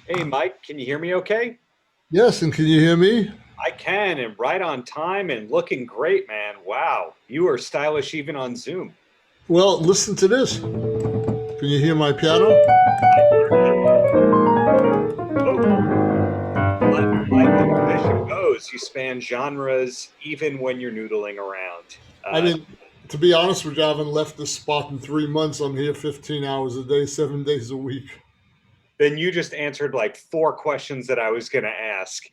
Hey, Mike, can you hear me okay? Yes, and can you hear me? I can, and right on time and looking great, man. Wow, you are stylish even on Zoom. Well, listen to this. Can you hear my piano? I certainly can. Oh, like the tradition goes, you span genres even when you're noodling around. I Uh, didn't, to be honest with you, I haven't left this spot in 3 months. I'm here 15 hours a day, 7 days a week. then you just answered like four questions that I was going to ask.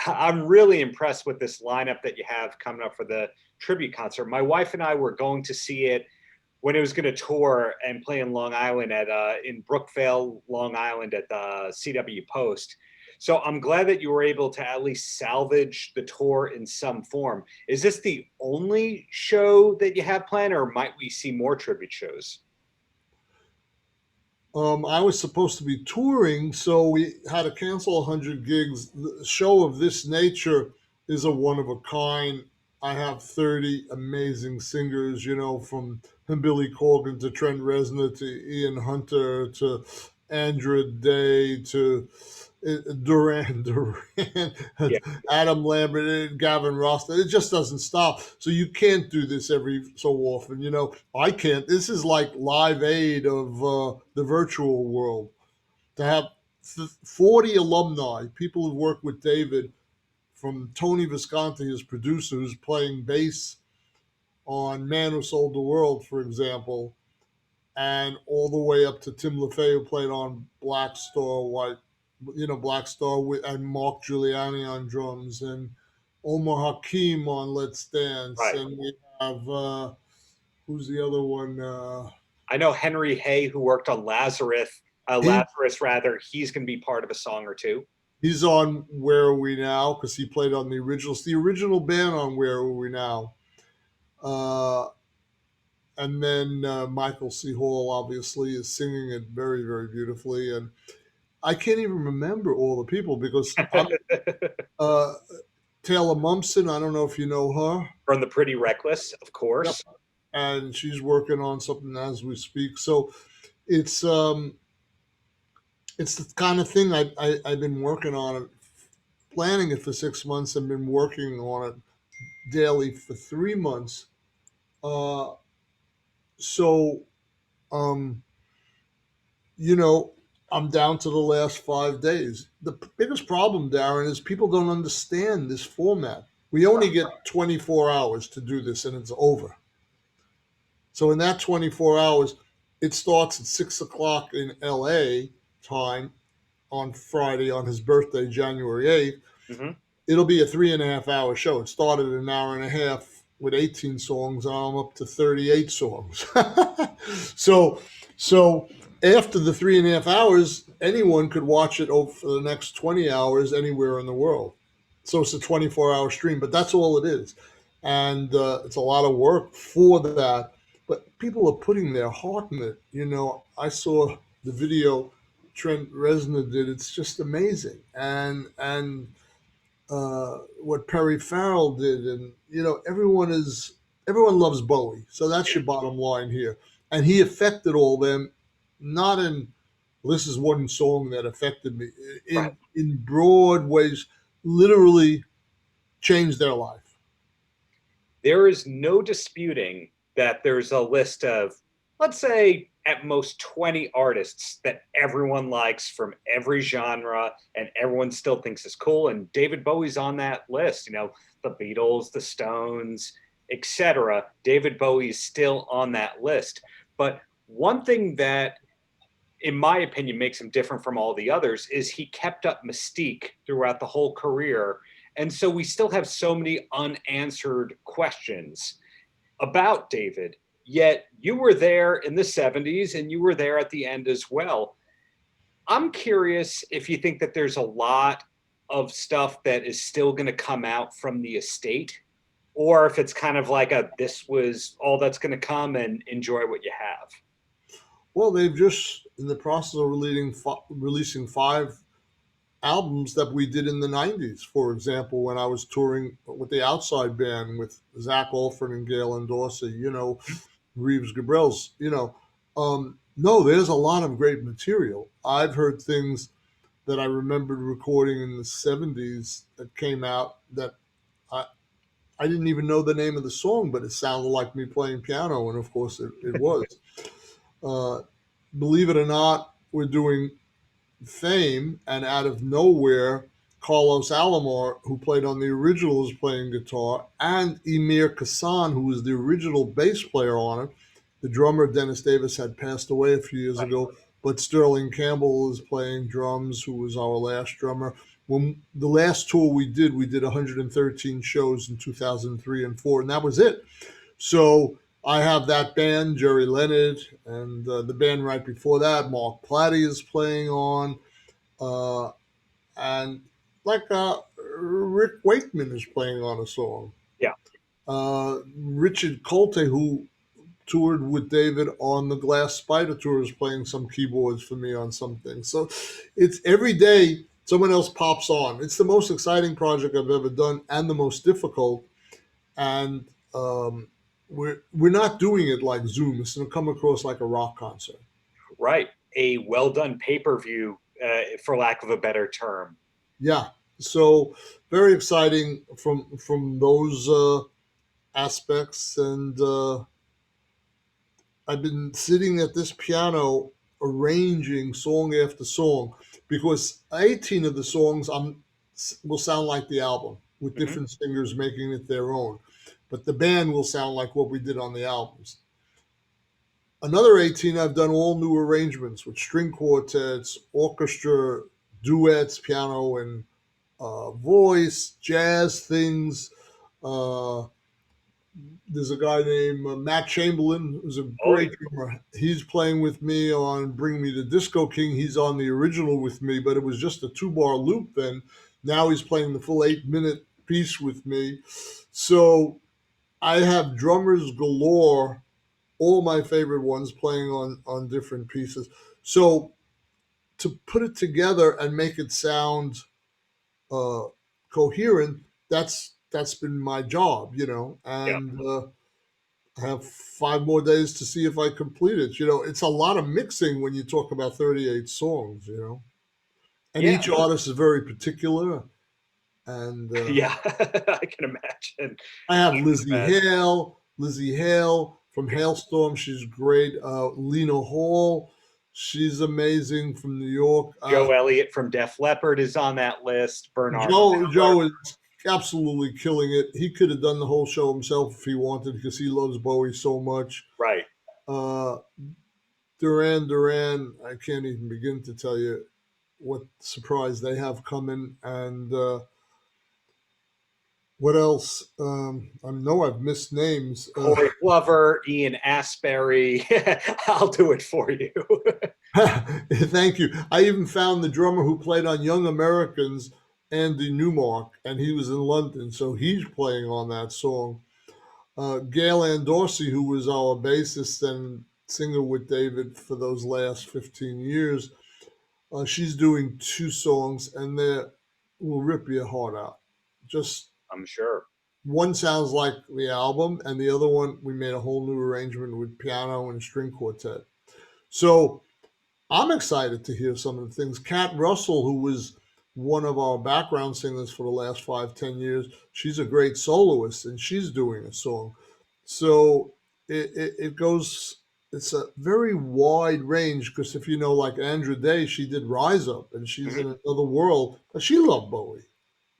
I'm really impressed with this lineup that you have coming up for the tribute concert. My wife and I were going to see it when it was going to tour and play in Long Island at in Brookvale, Long Island at the CW Post. So I'm glad that you were able to at least salvage the tour in some form. Is this the only show that you have planned, or might we see more tribute shows? I was supposed to be touring, so we had to cancel 100 gigs. The show of this nature is a one of a kind. I have 30 amazing singers, from Billy Corgan to Trent Reznor to Ian Hunter to Andra Day to Duran Duran, Yeah, Adam Lambert, and Gavin Ross. It just doesn't stop. So you can't do this every so often. I can't. This is like Live Aid of the virtual world. To have 40 alumni, people who work with David, from Tony Visconti, his producer, who's playing bass on Man Who Sold the World, for example, and all the way up to Tim LaFay, who played on Black Star, Black Star, and Mark Giuliani on drums, and Omar Hakim on Let's Dance, right. and we have who's the other one? I know Henry Hay, who worked on Lazarus, He Lazarus rather. He's going to be part of a song or two. he's on Where Are We Now because he played on the originals, the original band on Where Are We Now. Uh, and then Michael C. Hall obviously is singing it very, very beautifully, and I can't even remember all the people because I'm uh, Taylor Mumson. I don't know if you know her. From the Pretty Reckless, of Yep. course. And she's working on something as we speak. So it's um, it's the kind of thing I've been working on it, planning it for 6 months, and been working on it daily for 3 months. Uh, so um, you know, I'm down to the last 5 days. The biggest problem, Darren, is people don't understand this format. We only get 24 hours to do this, and it's over. So in that 24 hours, it starts at 6 o'clock in LA time on Friday on his birthday, January 8th. Mm-hmm. It'll be a 3.5 hour show. It started an hour and a half with 18 songs, and I'm up to 38 songs. so, so after the 3.5 hours, anyone could watch it over for the next 20 hours anywhere in the world. So it's a 24-hour stream, but that's all it is. And it's a lot of work for that. But people are putting their heart in it. I saw the video Trent Reznor did. It's just amazing. And what Perry Farrell did, and everyone loves Bowie, so that's your bottom line here. And he affected all them, not in this is one song that affected me, Right. in broad ways, literally changed their life. There is no disputing that there's a list of, let's say, at most 20 artists that everyone likes from every genre and everyone still thinks is cool. And David Bowie's on that list. The Beatles, the Stones, etc. David Bowie's still on that list. But one thing that, in my opinion, makes him different from all the others is he kept up mystique throughout the whole career. And so we still have so many unanswered questions about David. Yet you were there in the 70s and you were there at the end as well. I'm curious if you think that there's a lot of stuff that is still going to come out from the estate, or if it's kind of like a this was all that's going to come and enjoy what you have. Well, they've just in the process of releasing 5 albums that we did in the 90s. For example, when I was touring with the Outside Band with Zach Alford and Galen Dorsey, Reeves Gabrels, no, there's a lot of great material. I've heard things that I remembered recording in the 70s that came out that I, I didn't even know the name of the song, but it sounded like me playing piano, and of course it was. Uh, Believe it or not, we're doing Fame, and out of nowhere, Carlos Alomar, who played on the original, is playing guitar, and Emir Kassan, who was the original bass player on it. The drummer, Dennis Davis, had passed away a few years Right. ago, but Sterling Campbell is playing drums, who was our last drummer. When the last tour we did 113 shows in 2003 and 4, and that was it. So I have that band, Jerry Leonard, and the band right before that, Mark Platty is playing on, uh, and like Rick Wakeman is playing on a song. Yeah. Richard Colte, who toured with David on the Glass Spider tour, is playing some keyboards for me on some things. So it's every day someone else pops on. It's the most exciting project I've ever done and the most difficult. And we're not doing it like Zoom. It's going to come across like a rock concert. Right. A well done pay per view, for lack of a better term. Yeah. So very exciting from those aspects, and I've been sitting at this piano arranging song after song because 18 of the songs will sound like the album with Hmm. different singers making it their own, but the band will sound like what we did on the albums. Another 18, I've done all new arrangements with string quartets, orchestra, duets, piano and voice, jazz things. Uh, there's a guy named Matt Chamberlain, who's a Oh, yeah. great drummer. He's playing with me on Bring Me the Disco King. He's on the original with me, but it was just a 2 bar loop then. Now he's playing the full 8 minute piece with me. So I have drummers galore, all my favorite ones playing on different pieces. So to put it together and make it sound uh, coherent, that's been my job, Yeah. and I have 5 more days to see if I complete it. It's a lot of mixing when you talk about 38 songs, and Yeah. each artist is very particular. And Yeah. I can imagine. I have I can imagine. Lizzie Hale from Hailstorm. She's great. Lena Hall, she's amazing from New York. Joe Elliott from Def Leppard is on that list. Bernard Fowler. Joe is absolutely killing it. He could have done the whole show himself if he wanted because he loves Bowie so much. Right. Uh, Duran, I can't even begin to tell you what surprise they have coming. And what else? I know I've missed names. Corey Glover, Ian Asbury. I'll do it for you. Thank you. I even found the drummer who played on Young Americans, Andy Newmark, and he was in London, so he's playing on that song. Gail Ann Dorsey, who was our bassist and singer with David for those last 15 years, she's doing 2 songs, and they will rip your heart out. Just I'm sure. one sounds like the album, and the other one we made a whole new arrangement with piano and string quartet. So I'm excited to hear some of the things. Kat Russell, who was one of our background singers for the last 5, 10 years, she's a great soloist, and she's doing a song. So it goes. It's a very wide range because if you know, like Andra Day, she did Rise Up, and she's Hmm. in another world. But she loved Bowie,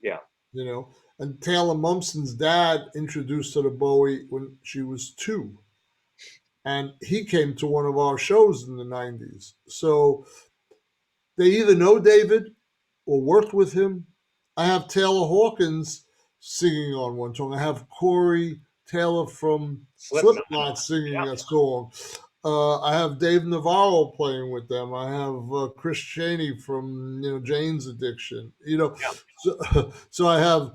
Yeah. you know. And Taylor Momsen's dad introduced her to Bowie when she was 2, and he came to one of our shows in the '90s. So they either know David or worked with him. I have Taylor Hawkins singing on one song. I have Corey Taylor from Slipknot. Slipknot singing Yeah. a song. I have Dave Navarro playing with them. I have Chris Chaney from Jane's Addiction. Yeah. So I have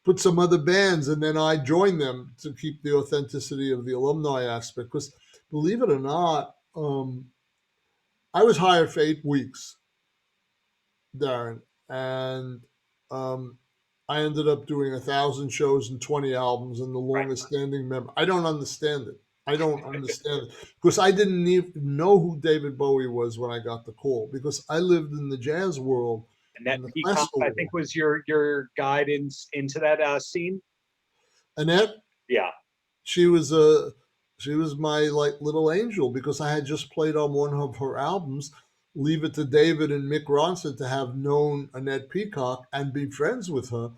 put some other bands, and then I join them to keep the authenticity of the alumni aspect. Because believe it or not, I was hired for 8 weeks, Darren, and um, I ended up doing 1,000 shows and 20 albums and the Right. longest standing member. I don't understand it. I don't understand it because I didn't even know who David Bowie was when I got the call because I lived in the jazz world Annette and the Peacock, classical I world. think, was your guide into that scene. Annette, Yeah. she was a she was my like little angel because I had just played on one of her albums. Leave it to David and Mick Ronson to have known Annette Peacock and be friends with her.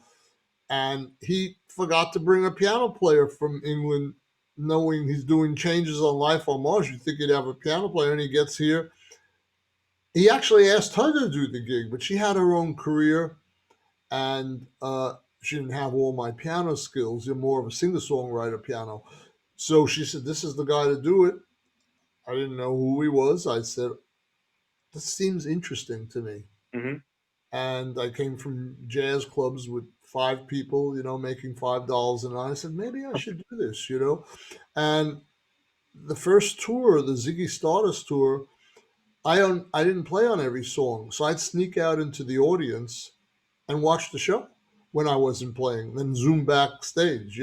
And he forgot to bring a piano player from England, knowing he's doing changes on Life on Mars. You'd think he'd have a piano player, and he gets here. He actually asked her to do the gig, but she had her own career, and she didn't have all my piano skills. You're more of a singer-songwriter piano. So she said, "This is the guy to do it." I didn't know who he was. I said, "This seems interesting to me." Hmm. And I came from jazz clubs with five people, making $5 an hour. I said, maybe I should do this. And the first tour, the Ziggy Stardust tour, I didn't play on every song, so I'd sneak out into the audience and watch the show when I wasn't playing, then zoom backstage.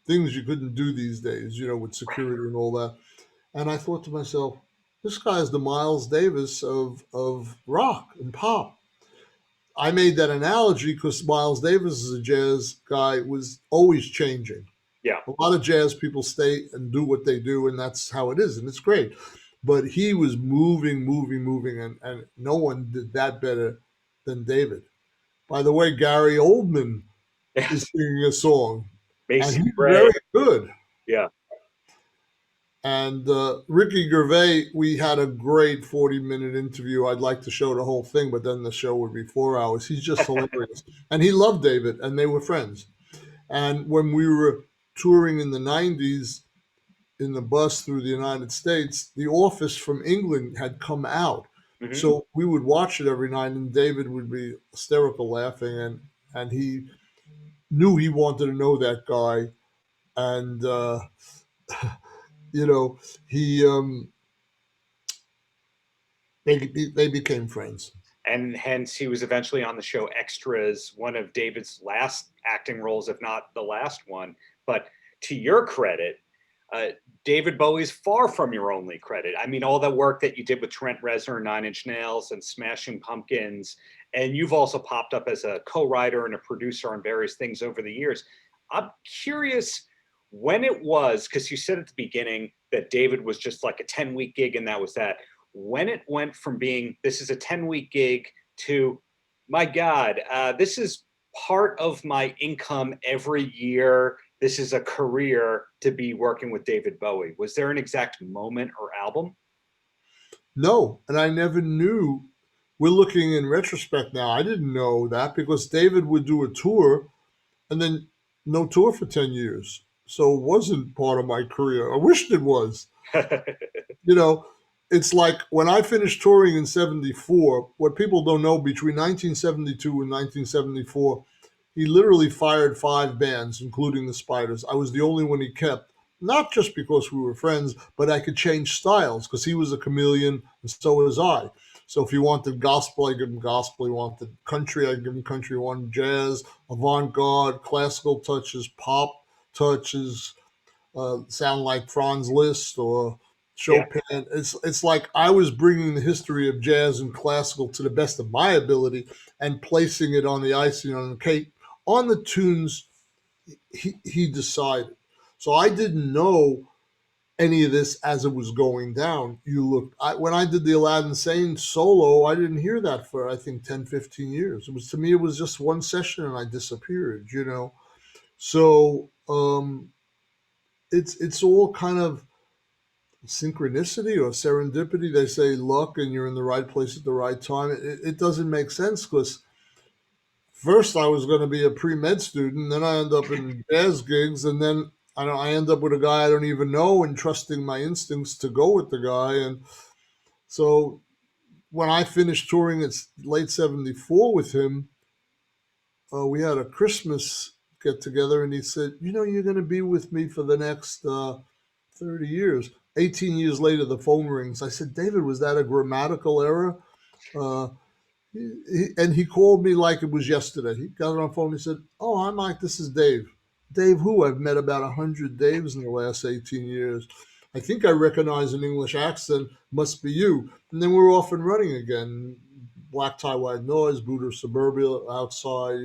Things you couldn't do these days, with security and all that. And I thought to myself, this guy is the Miles Davis of rock and pop. I made that analogy because Miles Davis as a jazz guy was always changing. Yeah. A lot of jazz people stay and do what they do, and that's how it is, and it's great. But he was moving, moving, moving, and no one did that better than David. By the way, Gary Oldman Yeah. is singing a song, and Macy he's Gray. very good. Yeah. And Ricky Gervais, we had a great 40-minute interview. I'd like to show the whole thing, but then the show would be 4 hours. He's just hilarious. And he loved David, and they were friends. And when we were touring in the 90s in the bus through the United States, The Office from England had come out. Hmm. So we would watch it every night, and David would be hysterical laughing. And he knew he wanted to know that guy. And, you know, he they became friends. And hence he was eventually on the show Extras, one of David's last acting roles, if not the last one. But to your credit, uh, David Bowie's far from your only credit. I mean, all the work that you did with Trent Reznor, Nine Inch Nails, and Smashing Pumpkins, and you've also popped up as a co-writer and a producer on various things over the years. I'm curious when it was, because you said at the beginning that David was just like a 10-week gig and that was that. When it went from being this is a 10-week gig to, my God, this is part of my income every year. This is a career to be working with David Bowie. Was there an exact moment or album? No, and I never knew. We're looking in retrospect now. I didn't know that because David would do a tour and then no tour for 10 years. So it wasn't part of my career. I wished it was. You know, it's like when I finished touring in 74, what people don't know between 1972 and 1974, he literally fired five bands, including the Spiders. I was the only one he kept, not just because we were friends, but I could change styles because he was a chameleon and so was I. So if he wanted gospel, I give him gospel. He wanted country, I give him country. He wanted jazz, avant-garde, classical touches, pop touches, sound like Franz Liszt or Yeah. Chopin. It's like I was bringing the history of jazz and classical to the best of my ability and placing it on the icing on the cake on the tunes he decided. So I didn't know any of this as it was going down. When I did the Aladdin Sane solo, I didn't hear that for I think 10, 15 years. It was to me it was just one session and I disappeared. So it's all kind of synchronicity or serendipity. They say luck and you're in the right place at the right time. It doesn't make sense because first I was going to be a pre-med student, then I end up in jazz gigs, and then I end up with a guy I don't even know and trusting my instincts to go with the guy. And so when I finished touring, it's late 74 with him. We had a Christmas get together, and he said, you're going to be with me for the next 30 years. 18 years later, the phone rings. I said, David, was that a grammatical error? Uh, and he called me like it was yesterday. He got on the phone. He said, "Oh, Mike. This is Dave. Dave, who? I've met about 100 Daves in the last 18 years. I think I recognize an English accent. Must be you. And then we're off and running again. Black Tie White Noise, Buddha Suburbia, Outside,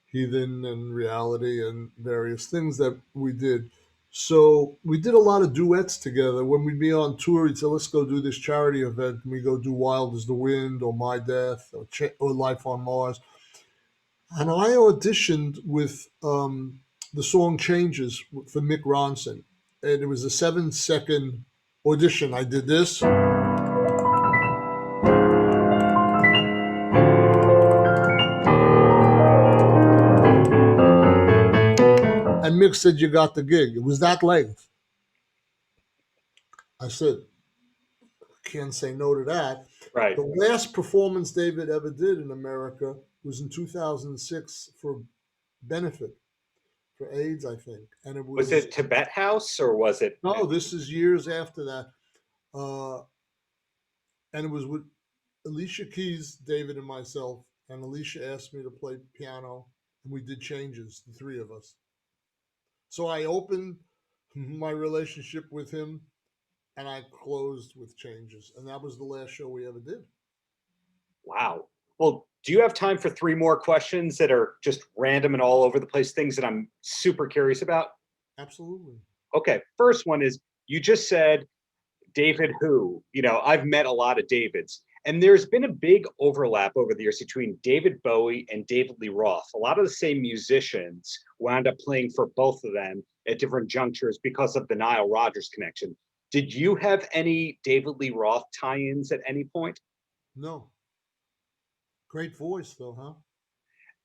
Heathen and Reality and various things that we did. So we did a lot of duets together. When we'd be on tour, he'd say, "Let's go do this charity event." And we go do "Wild as the Wind" or "My Death" or "Life on Mars." And I auditioned with the song "Changes" for Mick Ronson, and it was a 7-second audition. I did this. And Mick said, "You got the gig." It was that length. I said, "Can't say no to that." Right. The last performance David ever did in America was in 2006 for benefit for AIDS, I think. And it Was was, it Tibet House or was it? no, this is years after that. Uh, and it was with Alicia Keys, David, and myself. And Alicia asked me to play piano, and we did Changes, the three of us. So I opened my relationship with him, and I closed with Changes. And that was the last show we ever did. Wow. Well, do you have time for three more questions that are just random and all over the place, things that I'm super curious about? Absolutely. Okay. First one is you just said David who? I've met a lot of Davids, and there's been a big overlap over the years between David Bowie and David Lee Roth. A lot of the same musicians wound up playing for both of them at different junctures because of the Nile Rodgers connection. Did you have any David Lee Roth tie-ins at any point? No. Great voice, though, huh?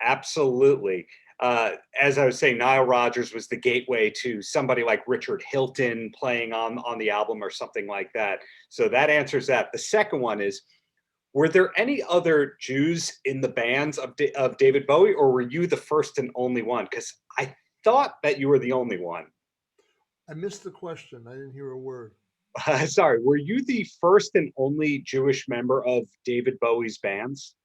Absolutely. As I was saying, Nile Rodgers was the gateway to somebody like Richard Hilton playing on the album or something like that. So that answers that. The second one is, were there any other Jews in the bands of David Bowie, or were you the first and only one? Because I thought that you were the only one. I missed the question. I didn't hear a word. Sorry, were you the first and only Jewish member of David Bowie's bands?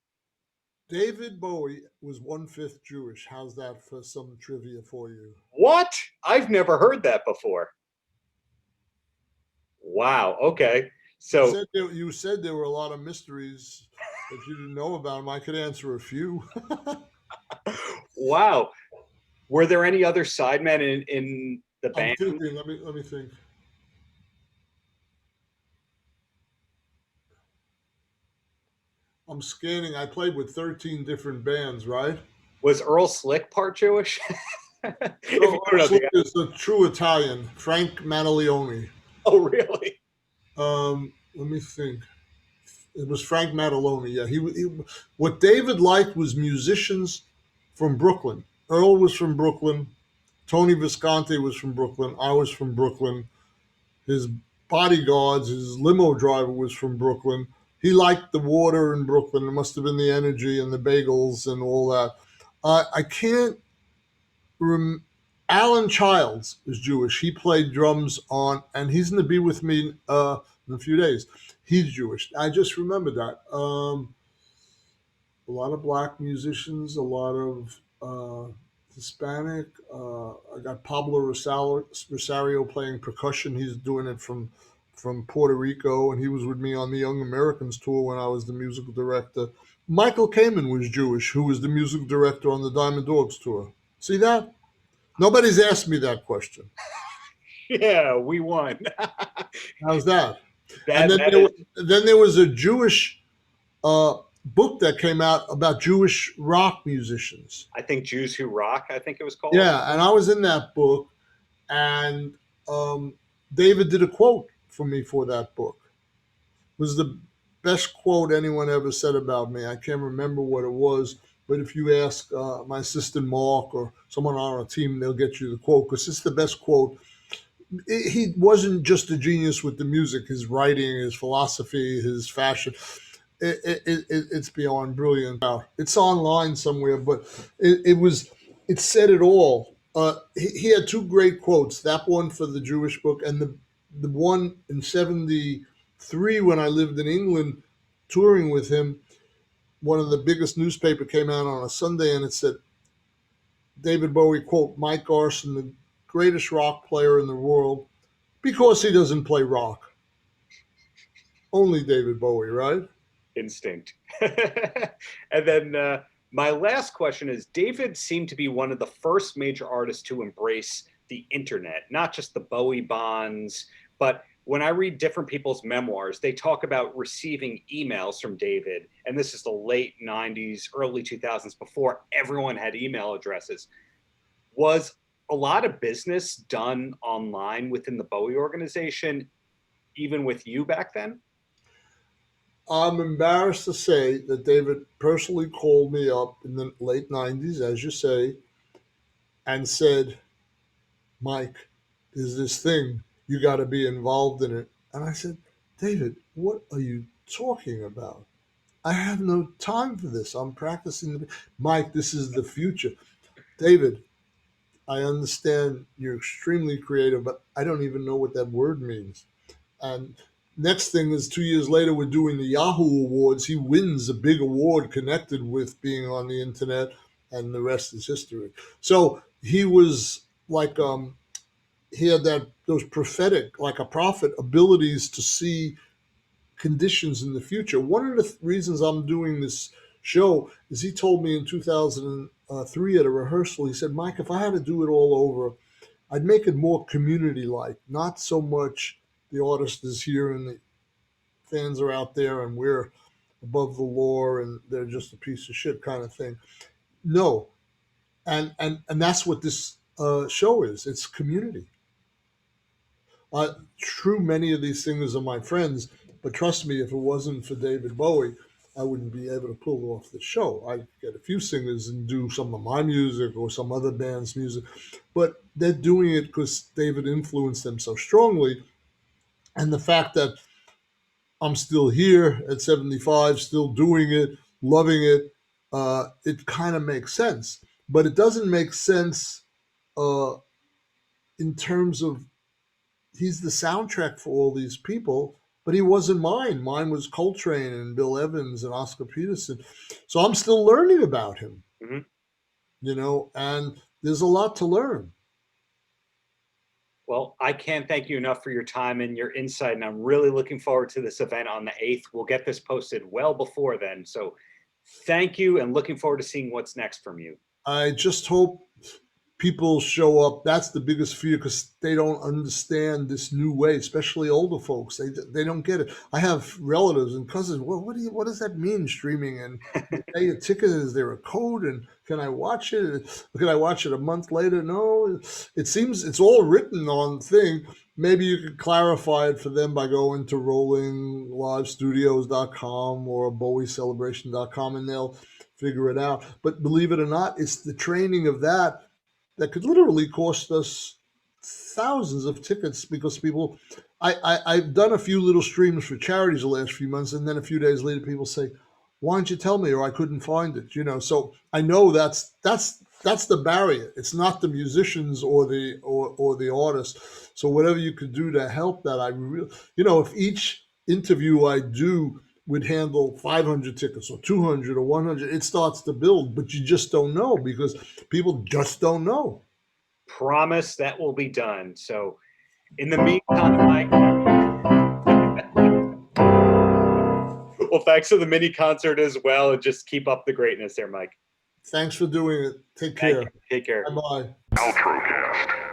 David Bowie was 1/5 Jewish. How's that for some trivia for you? What? I've never heard that before. Wow. Okay. So You said there were a lot of mysteries that you didn't know about them. I could answer a few. wow. Were there any other sidemen in the I'm band? thinking. Let me think. I'm scanning. I played with 13 different bands, right? Was Earl Slick part Jewish? If you No, don't know the it's a true Italian, Frank Mattaleone. Oh, really? Let me think. It was Frank Mattaleone. Yeah, what David liked was musicians from Brooklyn. Earl was from Brooklyn. Tony Visconti was from Brooklyn. I was from Brooklyn. His bodyguards, his limo driver was from Brooklyn. He liked the water in Brooklyn. It must have been the energy and the bagels and all that. I can't. Alan Childs is Jewish. He played drums on, and he's going to be with me in a few days. He's Jewish. I just remembered that. A lot of black musicians, a lot of Hispanic. I got Pablo Rosario playing percussion. He's doing it from Puerto Rico, and he was with me on the Young Americans tour when I was the musical director. Michael Kamen was Jewish, who was the musical director on the Diamond Dogs tour. See that? Nobody's asked me that question. Yeah, we won. How's that? And that then that is then there was a Jewish book that came out about Jewish rock musicians. I think Jews Who Rock, I think it was called. Yeah, and I was in that book, and David did a quote for me for that book. It was the best quote anyone ever said about me. I can't remember what it was, but if you ask my assistant Mark or someone on our team, they'll get you the quote because it's the best quote. He wasn't just a genius with the music, his writing, his philosophy, his fashion. It's beyond brilliant. It's online somewhere, but it said it all. He had two great quotes. That one for the Jewish book, and the one in '73 when I lived in England, touring with him. One of the biggest newspaper came out on a Sunday, and it said, David Bowie quote, Mike Garson, the greatest rock player in the world, Because he doesn't play rock. Only David Bowie, right? Instinct. And then my last question is, David seemed to be one of the first major artists to embrace the internet, not just the Bowie bonds, but when I read different people's memoirs, they talk about receiving emails from David, and this is the late 90s, early 2000s, before everyone had email addresses. Was a lot of business done online within the Bowie organization, even with you back then? I'm embarrassed to say that David personally called me up in the late 90s, as you say, and said, Mike, there's this thing. You got to be involved in it. And I said, David, what are you talking about? I have no time for this. I'm practicing. Mike, this is the future. David, I understand you're extremely creative, but I don't even know what that word means. And next thing is 2 years later, we're doing the Yahoo Awards. He wins a big award connected with being on the internet, and the rest is history. So he was like, he had those prophetic, like a prophet, abilities to see conditions in the future. One of the reasons I'm doing this show is he told me in 2003 at a rehearsal, he said, Mike, if I had to do it all over, I'd make it more community like, not so much the artist is here and the fans are out there and we're above the law and they're just a piece of shit kind of thing. No. And that's what this show is. It's community. True, many of these singers are my friends, but trust me, if it wasn't for David Bowie, I wouldn't be able to pull off the show. I get a few singers and do some of my music or some other band's music, but they're doing it because David influenced them so strongly. And the fact that I'm still here at 75, still doing it, loving it, it kind of makes sense. But it doesn't make sense uh, in terms of he's the soundtrack for all these people, but he wasn't mine. Mine was Coltrane and Bill Evans and Oscar Peterson. So I'm still learning about him, Mm-hmm. and there's a lot to learn. Well, I can't thank you enough for your time and your insight, and I'm really looking forward to this event on the 8th. We'll get this posted well before then. So thank you, and looking forward to seeing what's next from you. I just hope people show up. That's the biggest fear because they don't understand this new way, especially older folks. They don't get it. I have relatives and cousins. What does that mean, streaming? And you pay a ticket. Is there a code? And can I watch it? Can I watch it a month later? No. It seems it's all written on thing. Maybe you could clarify it for them by going to rollinglivestudios.com or bowiecelebration.com and they'll figure it out. But believe it or not, it's the training of that could literally cost us thousands of tickets because people. I've done a few little streams for charities the last few months, and then a few days later, people say, "Why didn't you tell me?" or "I couldn't find it." So I know that's the barrier. It's not the musicians or the artists. So whatever you could do to help that, I really, if each interview I do would handle 500 tickets or 200 or 100, it starts to build, but you just don't know because people just don't know. Promise that will be done. So in the meantime, Mike, well, thanks for the mini concert as well, and just keep up the greatness there, Mike. Thanks for doing it. Take care. Take care. Bye-bye. Paltrocast.